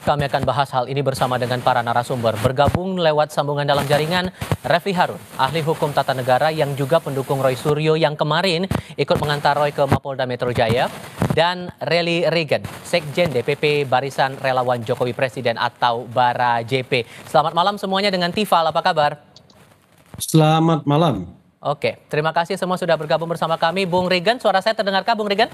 Kami akan bahas hal ini bersama dengan para narasumber. Bergabung lewat sambungan dalam jaringan, Refli Harun, ahli hukum tata negara yang juga pendukung Roy Suryo yang kemarin ikut mengantar Roy ke Mapolda Metro Jaya, dan Relly Regan, Sekjen DPP Barisan Relawan Jokowi Presiden atau Bara JP. Selamat malam semuanya dengan Tifal, apa kabar? Selamat malam. Oke, terima kasih semua sudah bergabung bersama kami. Bung Regan, suara saya terdengarkah Bung Regan?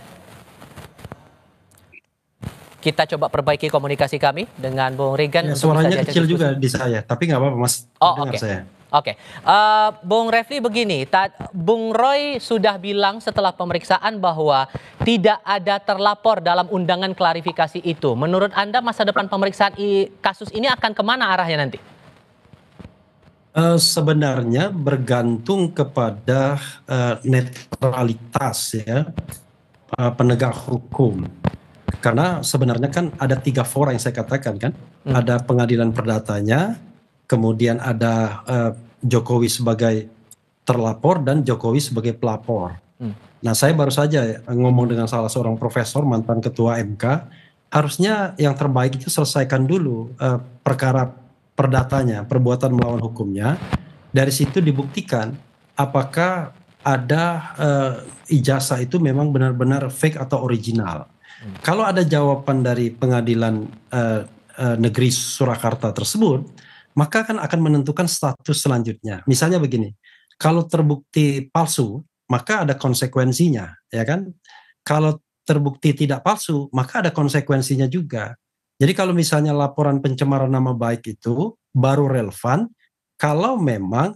Kita coba perbaiki komunikasi kami dengan Bung Regan. Ya, suaranya kecil juga di saya, tapi nggak apa-apa Mas. Oke. Saya. Oke, Bung Refli begini, Bung Roy sudah bilang setelah pemeriksaan bahwa tidak ada terlapor dalam undangan klarifikasi itu. Menurut Anda masa depan pemeriksaan kasus ini akan kemana arahnya nanti? Sebenarnya bergantung kepada netralitas ya penegak hukum. Karena sebenarnya kan ada 3 fora yang saya katakan kan. Ada pengadilan perdatanya, kemudian ada Jokowi sebagai terlapor dan Jokowi sebagai pelapor. Nah, saya baru saja ngomong dengan salah seorang profesor mantan ketua MK, harusnya yang terbaik itu selesaikan dulu perkara perdatanya, perbuatan melawan hukumnya. Dari situ dibuktikan apakah ada ijazah itu memang benar-benar fake atau original. Kalau ada jawaban dari pengadilan negeri Surakarta tersebut, maka akan menentukan status selanjutnya. Misalnya begini, kalau terbukti palsu, maka ada konsekuensinya, ya kan? Kalau terbukti tidak palsu, maka ada konsekuensinya juga. Jadi kalau misalnya laporan pencemaran nama baik itu baru relevan kalau memang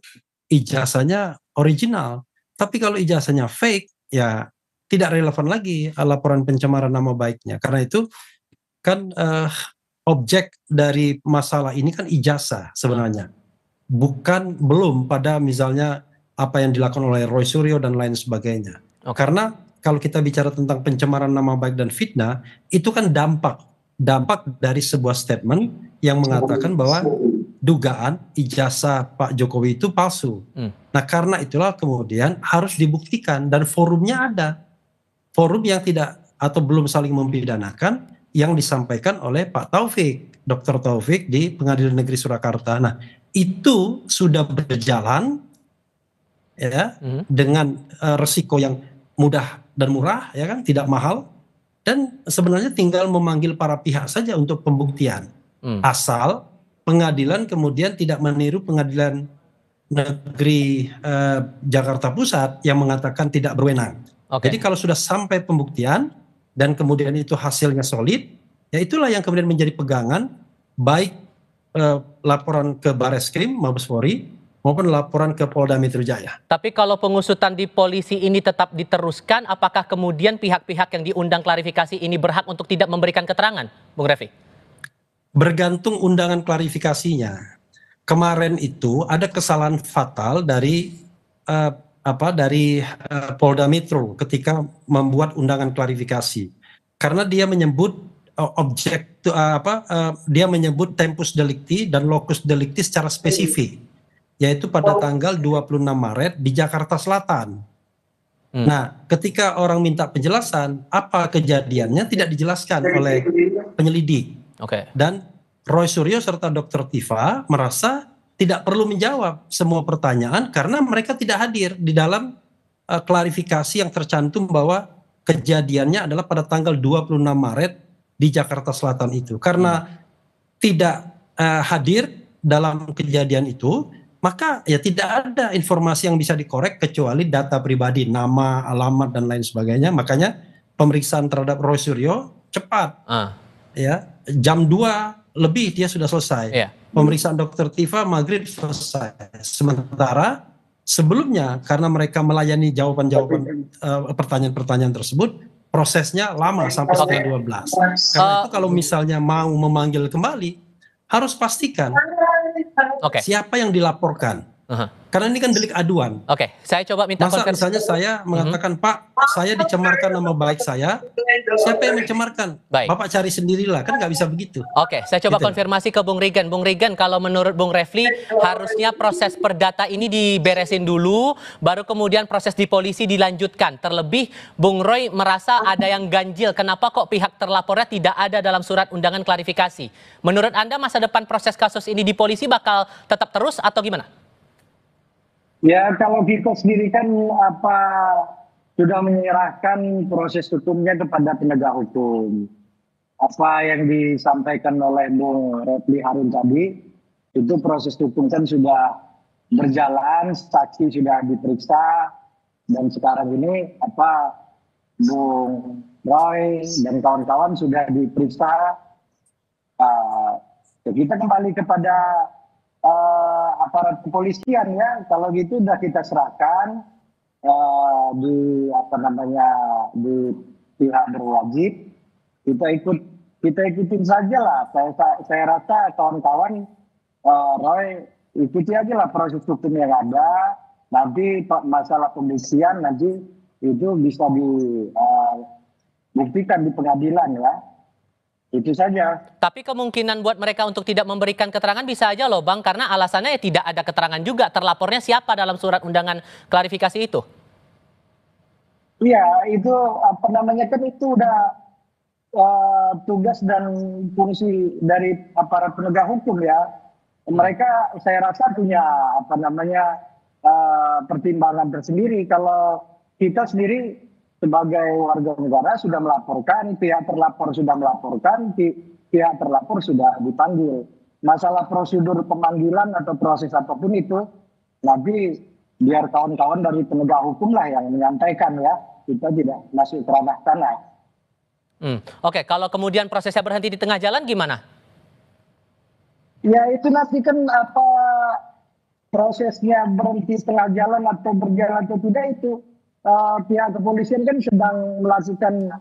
ijazahnya original. Tapi kalau ijazahnya fake, ya tidak relevan lagi laporan pencemaran nama baiknya. Karena itu kan objek dari masalah ini kan ijazah sebenarnya. Belum pada misalnya apa yang dilakukan oleh Roy Suryo dan lain sebagainya. Karena kalau kita bicara tentang pencemaran nama baik dan fitnah, itu kan dampak dari sebuah statement yang mengatakan bahwa dugaan ijazah Pak Jokowi itu palsu. Nah, karena itulah kemudian harus dibuktikan dan forumnya ada. Forum yang tidak atau belum saling mempidanakan yang disampaikan oleh Pak Taufik, Dr. Taufik di Pengadilan Negeri Surakarta. Nah, itu sudah berjalan ya dengan resiko yang mudah dan murah, ya kan, tidak mahal, dan sebenarnya tinggal memanggil para pihak saja untuk pembuktian. Asal pengadilan kemudian tidak meniru Pengadilan Negeri Jakarta Pusat yang mengatakan tidak berwenang. Jadi kalau sudah sampai pembuktian dan kemudian itu hasilnya solid, ya itulah yang kemudian menjadi pegangan baik laporan ke Bareskrim, Mabes Polri maupun laporan ke Polda Metro Jaya. Tapi kalau pengusutan di polisi ini tetap diteruskan, apakah kemudian pihak-pihak yang diundang klarifikasi ini berhak untuk tidak memberikan keterangan, Bung Refli? Bergantung undangan klarifikasinya. Kemarin itu ada kesalahan fatal dari Polda Metro ketika membuat undangan klarifikasi, karena dia menyebut dia menyebut tempus delicti dan locus delicti secara spesifik, yaitu pada tanggal 26 Maret di Jakarta Selatan. Nah, ketika orang minta penjelasan apa kejadiannya tidak dijelaskan oleh penyelidik. Dan Roy Suryo serta Dr. Tifa merasa tidak perlu menjawab semua pertanyaan karena mereka tidak hadir di dalam klarifikasi yang tercantum bahwa kejadiannya adalah pada tanggal 26 Maret di Jakarta Selatan itu. Karena tidak hadir dalam kejadian itu, maka ya tidak ada informasi yang bisa dikorek kecuali data pribadi, nama, alamat, dan lain sebagainya. Makanya pemeriksaan terhadap Roy Suryo cepat. Ya, jam 2 lebih dia sudah selesai. Pemeriksaan Dr. Tifa maghrib selesai. Sementara sebelumnya karena mereka melayani jawaban-jawaban pertanyaan-pertanyaan tersebut, prosesnya lama sampai setengah 12. Karena itu kalau misalnya mau memanggil kembali, harus pastikan siapa yang dilaporkan. Aha. Karena ini kan delik aduan. Oke, saya coba minta Masa konfirmasi. misalnya saya mengatakan, Pak, saya dicemarkan nama baik saya, siapa yang mencemarkan? Baik. Bapak cari sendirilah, kan nggak bisa begitu. Oke, saya coba Gitu. konfirmasi ke Bung Regan. Bung Regan, kalau menurut Bung Refli, harusnya proses perdata ini diberesin dulu, baru kemudian proses di polisi dilanjutkan. Terlebih, Bung Roy merasa ada yang ganjil. Kenapa kok pihak terlapornya tidak ada dalam surat undangan klarifikasi? Menurut Anda, masa depan proses kasus ini di polisi bakal tetap terus atau gimana? Ya, kalau kita sendiri kan sudah menyerahkan proses hukumnya kepada penegak hukum. Apa yang disampaikan oleh Bung Refli Harun tadi, itu proses hukum kan sudah berjalan, saksi sudah diperiksa, dan sekarang ini Bung Roy dan kawan-kawan sudah diperiksa. Kita kembali kepada aparat kepolisian ya. Kalau gitu udah kita serahkan di pihak berwajib. Kita ikutin saja lah. Saya rasa kawan-kawan Roy ikuti aja lah proses hukum yang ada. Nanti masalah pembuktian nanti itu bisa dibuktikan di pengadilan ya. Itu saja. Tapi kemungkinan buat mereka untuk tidak memberikan keterangan bisa aja loh Bang, karena alasannya ya tidak ada keterangan juga. Terlapornya siapa dalam surat undangan klarifikasi itu? Iya, itu kan itu udah tugas dan fungsi dari aparat penegak hukum ya. Mereka saya rasa punya pertimbangan tersendiri. Kalau kita sendiri sebagai warga negara sudah melaporkan, pihak terlapor sudah melaporkan, pihak terlapor sudah dipanggil. Masalah prosedur pemanggilan atau proses apapun itu, nanti biar kawan-kawan dari penegak hukum lah yang menyampaikan ya. Kita tidak masuk ke ranah sana. Oke, kalau kemudian prosesnya berhenti di tengah jalan gimana? Ya itu nanti kan prosesnya berhenti tengah jalan atau berjalan atau tidak itu. Pihak kepolisian kan sedang melakukan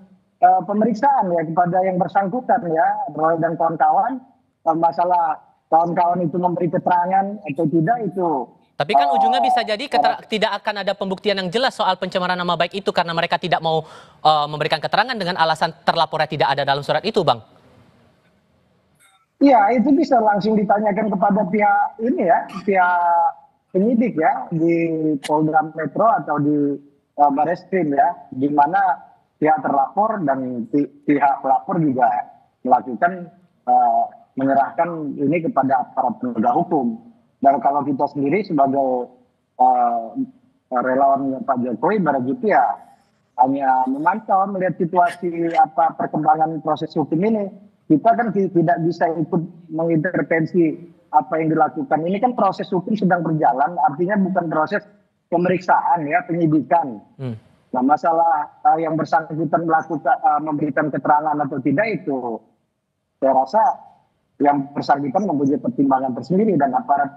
pemeriksaan ya kepada yang bersangkutan ya, Roy dan kawan-kawan. Masalah kawan-kawan itu memberi keterangan atau tidak itu. Tapi kan ujungnya bisa jadi tidak akan ada pembuktian yang jelas soal pencemaran nama baik itu karena mereka tidak mau memberikan keterangan dengan alasan terlapornya tidak ada dalam surat itu, Bang. Iya, itu bisa langsung ditanyakan kepada pihak pihak penyidik ya di Polda Metro atau di Bareskrim ya, di mana pihak terlapor dan pihak pelapor juga melakukan menyerahkan ini kepada aparat penegak hukum. Dan kalau kita sendiri sebagai relawan Pak Jokowi, barangkali ya hanya memantau melihat situasi perkembangan proses hukum ini. Kita kan tidak bisa ikut mengintervensi apa yang dilakukan. Ini kan proses hukum sedang berjalan, artinya bukan proses pemeriksaan ya, penyidikan. Nah masalah yang bersangkutan memberikan keterangan atau tidak itu saya rasa yang bersangkutan mempunyai pertimbangan tersendiri dan aparat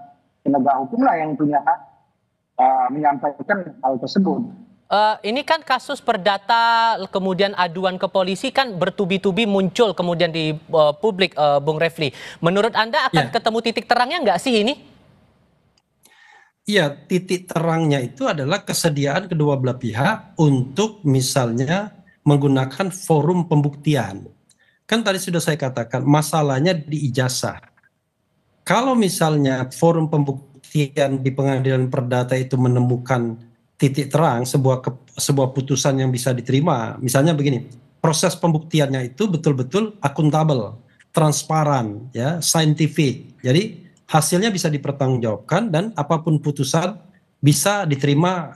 penegak hukum lah yang punya hak menyampaikan hal tersebut. Ini kan kasus perdata kemudian aduan ke polisi kan bertubi-tubi muncul kemudian di publik, Bung Refli. Menurut Anda akan ketemu titik terangnya nggak sih ini? Iya, titik terangnya itu adalah kesediaan kedua belah pihak untuk misalnya menggunakan forum pembuktian. Kan tadi sudah saya katakan masalahnya di ijazah. Kalau misalnya forum pembuktian di pengadilan perdata itu menemukan titik terang, sebuah putusan yang bisa diterima, misalnya begini, proses pembuktiannya itu betul-betul akuntabel, transparan, ya, saintifik. Jadi hasilnya bisa dipertanggungjawabkan dan apapun putusan bisa diterima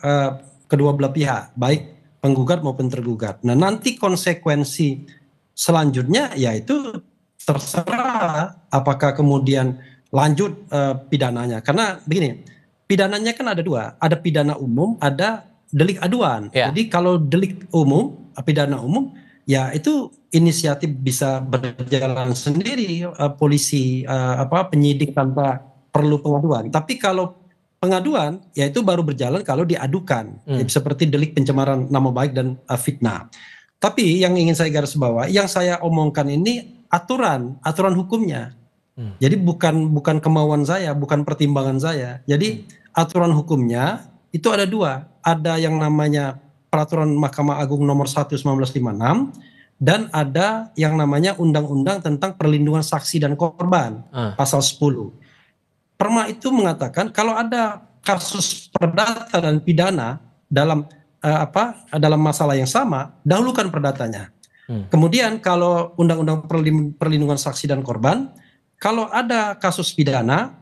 kedua belah pihak, baik penggugat maupun tergugat. Nah, nanti konsekuensi selanjutnya yaitu terserah apakah kemudian lanjut pidananya. Karena begini, pidananya kan ada dua, ada pidana umum, ada delik aduan. Jadi kalau delik umum, pidana umum, ya itu inisiatif bisa berjalan sendiri, polisi penyidik tanpa perlu pengaduan. Tapi kalau pengaduan ya itu baru berjalan kalau diadukan, seperti delik pencemaran nama baik dan fitnah. Tapi yang ingin saya garis bawahi, yang saya omongkan ini aturan hukumnya. Jadi bukan kemauan saya, bukan pertimbangan saya. Jadi aturan hukumnya itu ada dua. Ada yang namanya Peraturan Mahkamah Agung nomor 1 1956 dan ada yang namanya Undang-Undang tentang Perlindungan Saksi dan Korban pasal 10. Perma itu mengatakan kalau ada kasus perdata dan pidana dalam dalam masalah yang sama, dahulukan perdatanya. Kemudian kalau Undang-Undang Perlindungan Saksi dan Korban, kalau ada kasus pidana,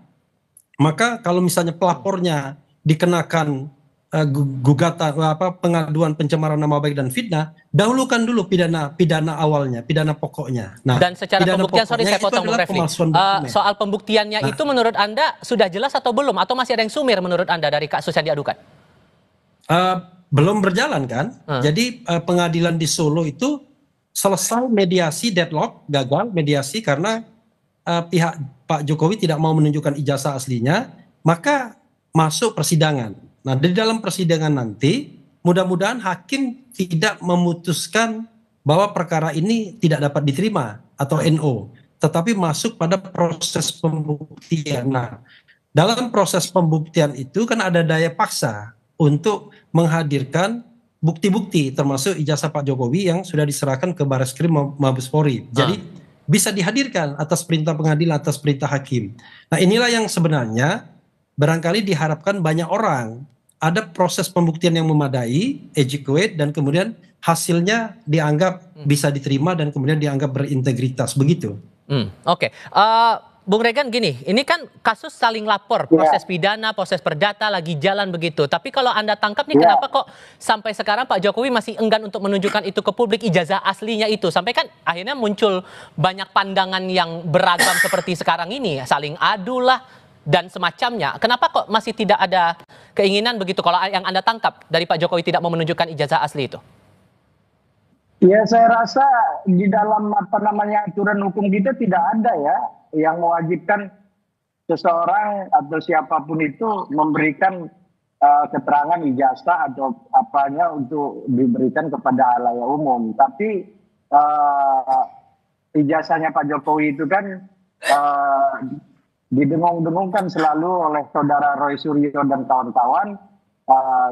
maka kalau misalnya pelapornya dikenakan gugatan pengaduan pencemaran nama baik dan fitnah, dahulukan dulu pidana awalnya, pidana pokoknya. Nah, dan secara pembuktian, sorry saya potong Bung Refli, soal pembuktiannya itu menurut Anda sudah jelas atau belum, atau masih ada yang sumir menurut Anda dari kasus yang diadukan? Belum berjalan kan? Jadi pengadilan di Solo itu selesai mediasi deadlock, gagal mediasi karena pihak Pak Jokowi tidak mau menunjukkan ijazah aslinya, maka masuk persidangan. Nah, di dalam persidangan nanti mudah-mudahan hakim tidak memutuskan bahwa perkara ini tidak dapat diterima atau NO, tetapi masuk pada proses pembuktian. Nah, dalam proses pembuktian itu kan ada daya paksa untuk menghadirkan bukti-bukti termasuk ijazah Pak Jokowi yang sudah diserahkan ke Bareskrim Mabes Polri. Jadi bisa dihadirkan atas perintah pengadilan, atas perintah hakim. Nah, inilah yang sebenarnya barangkali diharapkan banyak orang. Ada proses pembuktian yang memadai, adequate, dan kemudian hasilnya dianggap bisa diterima dan kemudian dianggap berintegritas, begitu. Oke. Bung Regan gini, ini kan kasus saling lapor, proses pidana, proses perdata lagi jalan begitu. Tapi kalau Anda tangkap nih, kenapa kok sampai sekarang Pak Jokowi masih enggan untuk menunjukkan itu ke publik, ijazah aslinya itu? Sampai kan akhirnya muncul banyak pandangan yang beragam seperti sekarang ini, saling adu lah dan semacamnya. Kenapa kok masih tidak ada keinginan begitu kalau yang Anda tangkap dari Pak Jokowi tidak mau menunjukkan ijazah asli itu? Ya, saya rasa di dalam aturan hukum kita tidak ada ya yang mewajibkan seseorang atau siapapun itu memberikan keterangan ijazah atau apanya untuk diberikan kepada halayak umum. Tapi ijazahnya Pak Jokowi itu kan didengung-dengungkan selalu oleh saudara Roy Suryo dan kawan-kawan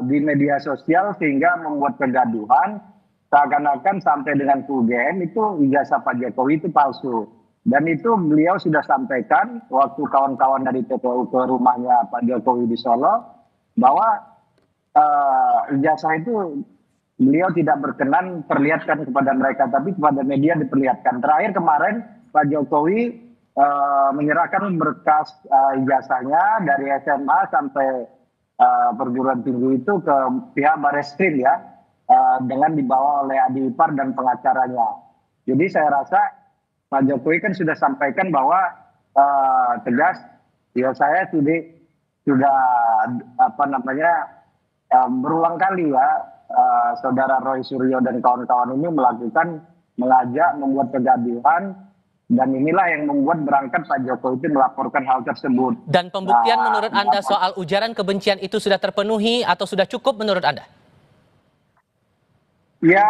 di media sosial sehingga membuat kegaduhan. Seakan-akan sampai dengan UGM itu ijazah Pak Jokowi itu palsu. Dan itu beliau sudah sampaikan waktu kawan-kawan dari TPU ke rumahnya Pak Jokowi di Solo, bahwa ijazah itu beliau tidak berkenan perlihatkan kepada mereka, tapi kepada media diperlihatkan. Terakhir kemarin Pak Jokowi menyerahkan berkas ijazahnya dari SMA sampai perguruan tinggi itu ke pihak Bareskrim ya. Dengan dibawa oleh adik ipar dan pengacaranya. Jadi saya rasa Pak Jokowi kan sudah sampaikan bahwa tegas, ya saya sudah berulang kali ya saudara Roy Suryo dan kawan-kawan ini mengajak membuat kegaduhan, dan inilah yang membuat berangkat Pak Jokowi itu melaporkan hal tersebut. Dan pembuktian menurut Anda soal ujaran kebencian itu sudah terpenuhi atau sudah cukup menurut Anda? Ya,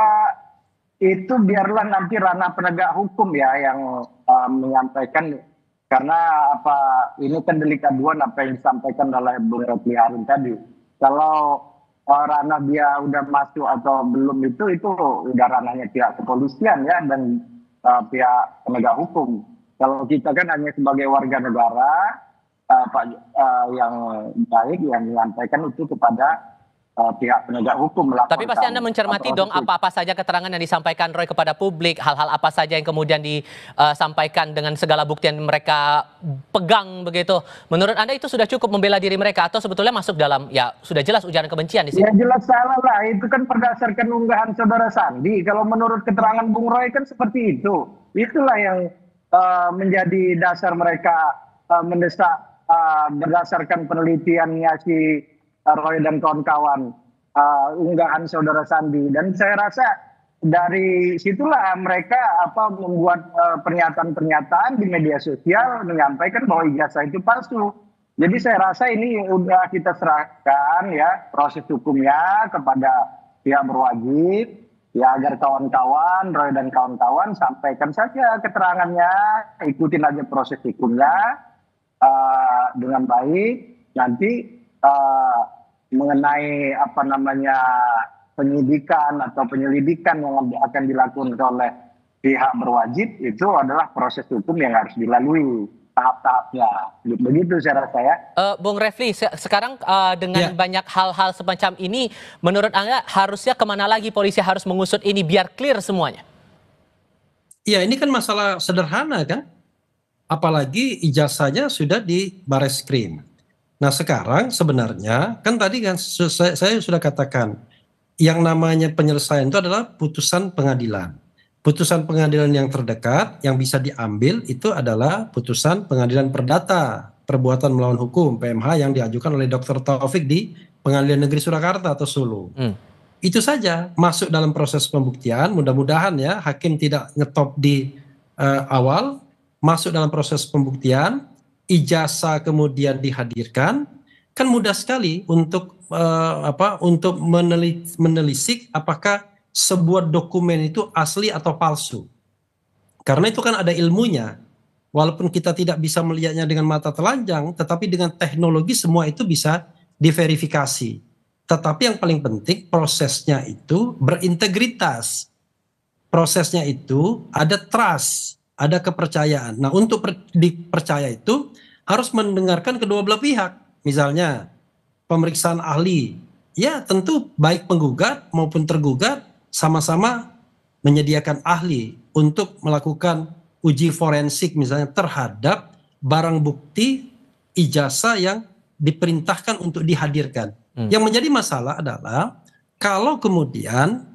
itu biarlah nanti ranah penegak hukum ya yang menyampaikan, karena ini kan delik aduan apa yang disampaikan oleh Bung Refli Harun tadi. Kalau ranah dia udah masuk atau belum itu udah ranahnya pihak kepolisian ya dan pihak penegak hukum. Kalau kita kan hanya sebagai warga negara yang baik yang menyampaikan itu kepada pihak penegak hukum. Tapi pasti Anda mencermati dong apa-apa saja keterangan yang disampaikan Roy kepada publik, hal-hal apa saja yang kemudian disampaikan dengan segala bukti yang mereka pegang begitu. Menurut Anda itu sudah cukup membela diri mereka atau sebetulnya masuk dalam, ya sudah jelas ujaran kebencian di sini? Ya jelas salah lah, itu kan berdasarkan unggahan saudara Sandi. Kalau menurut keterangan Bung Roy kan seperti itu. Itulah yang menjadi dasar mereka mendesak berdasarkan penelitiannya si Roy dan kawan-kawan, unggahan saudara Sandi. Dan saya rasa dari situlah mereka membuat pernyataan-pernyataan di media sosial menyampaikan bahwa ijazah itu palsu. Jadi saya rasa ini udah kita serahkan ya proses hukumnya kepada pihak berwajib ya, agar kawan-kawan Roy dan kawan-kawan sampaikan saja keterangannya, ikutin aja proses hukumnya dengan baik. Nanti mengenai apa namanya penyidikan atau penyelidikan yang akan dilakukan oleh pihak berwajib itu adalah proses hukum yang harus dilalui tahap-tahapnya. Begitu saya rasa ya. Bung Refli, sekarang dengan Ya, banyak hal-hal semacam ini, menurut Anda harusnya kemana lagi polisi harus mengusut ini biar clear semuanya? ya ini kan masalah sederhana kan, apalagi ijazahnya sudah di Bareskrim. Nah sekarang sebenarnya kan tadi kan saya sudah katakan yang namanya penyelesaian itu adalah putusan pengadilan. Putusan pengadilan yang terdekat yang bisa diambil itu adalah putusan pengadilan perdata perbuatan melawan hukum PMH yang diajukan oleh Dr. Taufik di Pengadilan Negeri Surakarta atau Solo. Hmm. Itu saja masuk dalam proses pembuktian. Mudah-mudahan ya hakim tidak ngetop di awal, masuk dalam proses pembuktian, ijazah kemudian dihadirkan, kan mudah sekali untuk untuk menelisik apakah sebuah dokumen itu asli atau palsu. Karena itu kan ada ilmunya. Walaupun kita tidak bisa melihatnya dengan mata telanjang, tetapi dengan teknologi semua itu bisa diverifikasi. Tetapi yang paling penting prosesnya itu berintegritas. Prosesnya itu ada trust, ada kepercayaan. Nah, untuk dipercaya itu harus mendengarkan kedua belah pihak. Misalnya pemeriksaan ahli, ya tentu baik penggugat maupun tergugat sama-sama menyediakan ahli untuk melakukan uji forensik misalnya terhadap barang bukti ijazah yang diperintahkan untuk dihadirkan. Yang menjadi masalah adalah kalau kemudian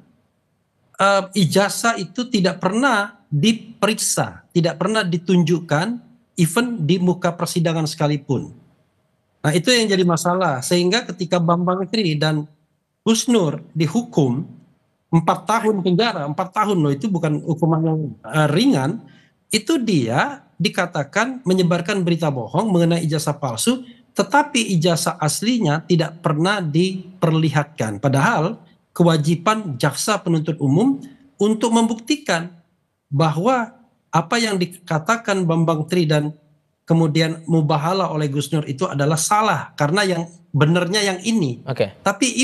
ijazah itu tidak pernah diperiksa, tidak pernah ditunjukkan even di muka persidangan sekalipun. Nah itu yang jadi masalah, sehingga ketika Bambang Tri dan Gus Nur dihukum 4 tahun penjara, 4 tahun loh, itu bukan hukuman yang ringan, itu dia dikatakan menyebarkan berita bohong mengenai ijazah palsu, tetapi ijazah aslinya tidak pernah diperlihatkan. Padahal kewajiban jaksa penuntut umum untuk membuktikan bahwa apa yang dikatakan Bambang Tri dan kemudian mubahala oleh Gus Nur itu adalah salah karena yang benarnya yang ini. Tapi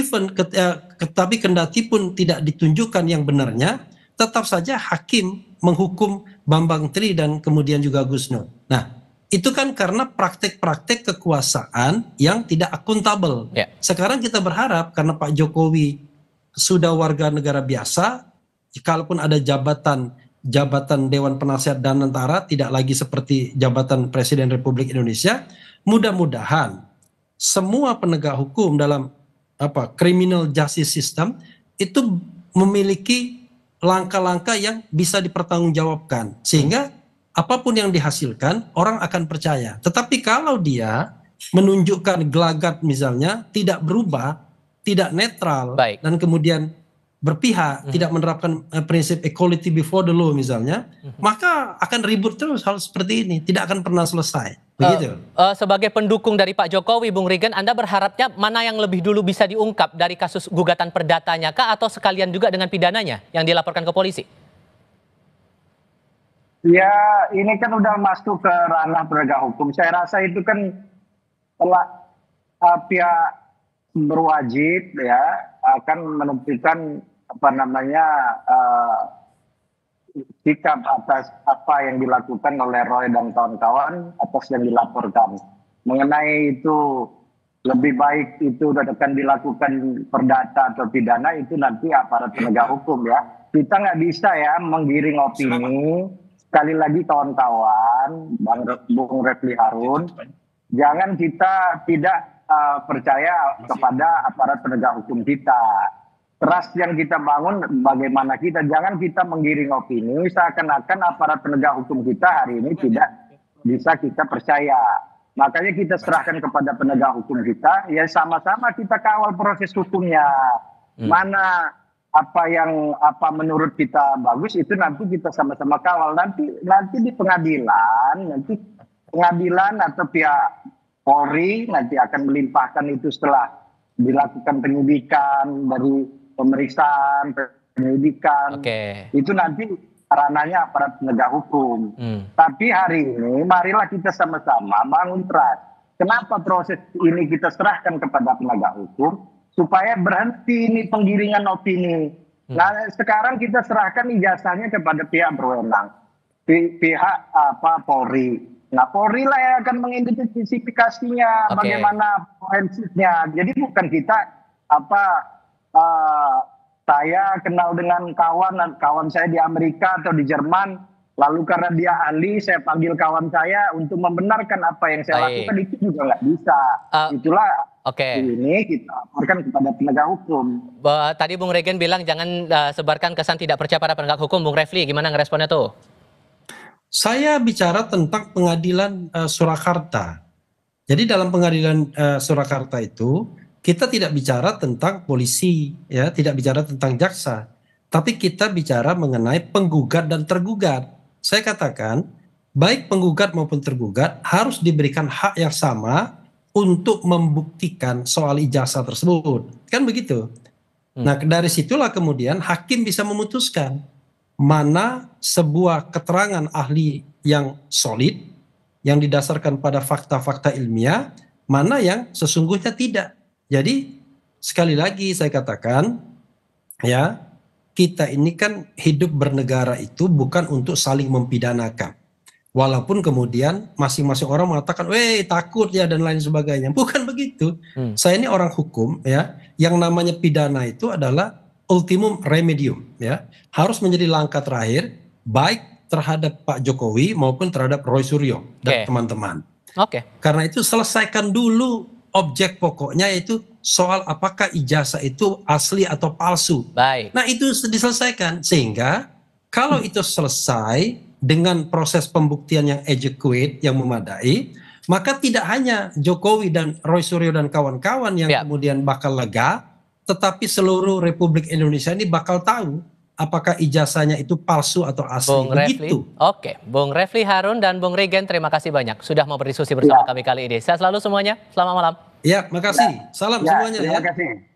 tapi kendati pun tidak ditunjukkan yang benarnya, tetap saja hakim menghukum Bambang Tri dan kemudian juga Gus Nur. Nah, itu kan karena praktek-praktek kekuasaan yang tidak akuntabel. Sekarang kita berharap karena Pak Jokowi sudah warga negara biasa, kalaupun ada jabatan Dewan Penasihat dan Tentara tidak lagi seperti jabatan Presiden Republik Indonesia. Mudah-mudahan semua penegak hukum dalam criminal justice system itu memiliki langkah-langkah yang bisa dipertanggungjawabkan sehingga apapun yang dihasilkan orang akan percaya. Tetapi kalau dia menunjukkan gelagat misalnya tidak berubah, tidak netral, dan kemudian berpihak, tidak menerapkan prinsip equality before the law misalnya, maka akan ribut terus hal seperti ini, tidak akan pernah selesai. Begitu. Sebagai pendukung dari Pak Jokowi, Bung Regan, Anda berharapnya mana yang lebih dulu bisa diungkap dari kasus gugatan perdatanya kah atau sekalian juga dengan pidananya yang dilaporkan ke polisi? Ya, ini kan udah masuk ke ranah penegak hukum. Saya rasa itu kan telah pihak berwajib ya akan menentukan sikap atas apa yang dilakukan oleh Roy dan kawan-kawan atas yang dilaporkan. Mengenai itu lebih baik itu akan dilakukan perdata atau pidana, itu nanti aparat penegak hukum ya. Kita nggak bisa ya menggiring opini. Sekali lagi kawan-kawan, Bung Refli Harun, jangan kita tidak percaya kepada aparat penegak hukum kita. Trust yang kita bangun bagaimana jangan kita menggiring opini seakan-akan aparat penegak hukum kita hari ini tidak bisa kita percaya. Makanya kita serahkan kepada penegak hukum kita, ya sama-sama kita kawal proses hukumnya. Mana apa menurut kita bagus itu nanti kita sama-sama kawal. Nanti di pengadilan atau pihak Polri nanti akan melimpahkan itu setelah dilakukan penyidikan dari pemeriksaan, penyelidikan, itu nanti ranahnya aparat penegak hukum. Tapi hari ini marilah kita sama-sama bangun trust. kenapa proses ini kita serahkan kepada penegak hukum supaya berhenti ini penggiringan opini. Nah, sekarang kita serahkan ijazahnya kepada pihak berwenang, pihak Polri. Nah, Polri lah yang akan mengidentifikasinya, bagaimana forensiknya. Jadi bukan kita saya kenal dengan kawan saya di Amerika atau di Jerman, lalu karena dia ahli, saya panggil kawan saya untuk membenarkan apa yang saya lakukan, itu juga nggak bisa. Itulah ini kita laporkan kepada penegak hukum. Tadi Bung Regen bilang jangan sebarkan kesan tidak percaya pada penegak hukum. Bung Refli, gimana ngeresponnya tuh? Saya bicara tentang pengadilan Surakarta. Jadi dalam pengadilan Surakarta itu, kita tidak bicara tentang polisi, ya, tidak bicara tentang jaksa. Tapi kita bicara mengenai penggugat dan tergugat. Saya katakan, baik penggugat maupun tergugat harus diberikan hak yang sama untuk membuktikan soal ijazah tersebut. Kan begitu. Nah, dari situlah kemudian hakim bisa memutuskan mana sebuah keterangan ahli yang solid, yang didasarkan pada fakta-fakta ilmiah, mana yang sesungguhnya tidak. Jadi, sekali lagi saya katakan, ya, kita ini kan hidup bernegara itu bukan untuk saling mempidanakan. Walaupun kemudian masing-masing orang mengatakan, weh takut ya dan lain sebagainya. Bukan begitu. Saya ini orang hukum, ya, yang namanya pidana itu adalah ultimum remedium, ya. Harus menjadi langkah terakhir, baik terhadap Pak Jokowi maupun terhadap Roy Suryo dan teman-teman. Karena itu selesaikan dulu objek pokoknya, yaitu soal apakah ijazah itu asli atau palsu. Nah, itu diselesaikan sehingga kalau itu selesai dengan proses pembuktian yang adequate, yang memadai, maka tidak hanya Jokowi dan Roy Suryo dan kawan-kawan yang kemudian bakal lega, tetapi seluruh Republik Indonesia ini bakal tahu apakah ijazahnya itu palsu atau asli. Bung Refli. Bung Refli Harun dan Bung Regen, terima kasih banyak sudah mau berdiskusi bersama kami kali ini. Sehat selalu semuanya. Selamat malam. Ya, makasih. Salam semuanya ya. Terima kasih.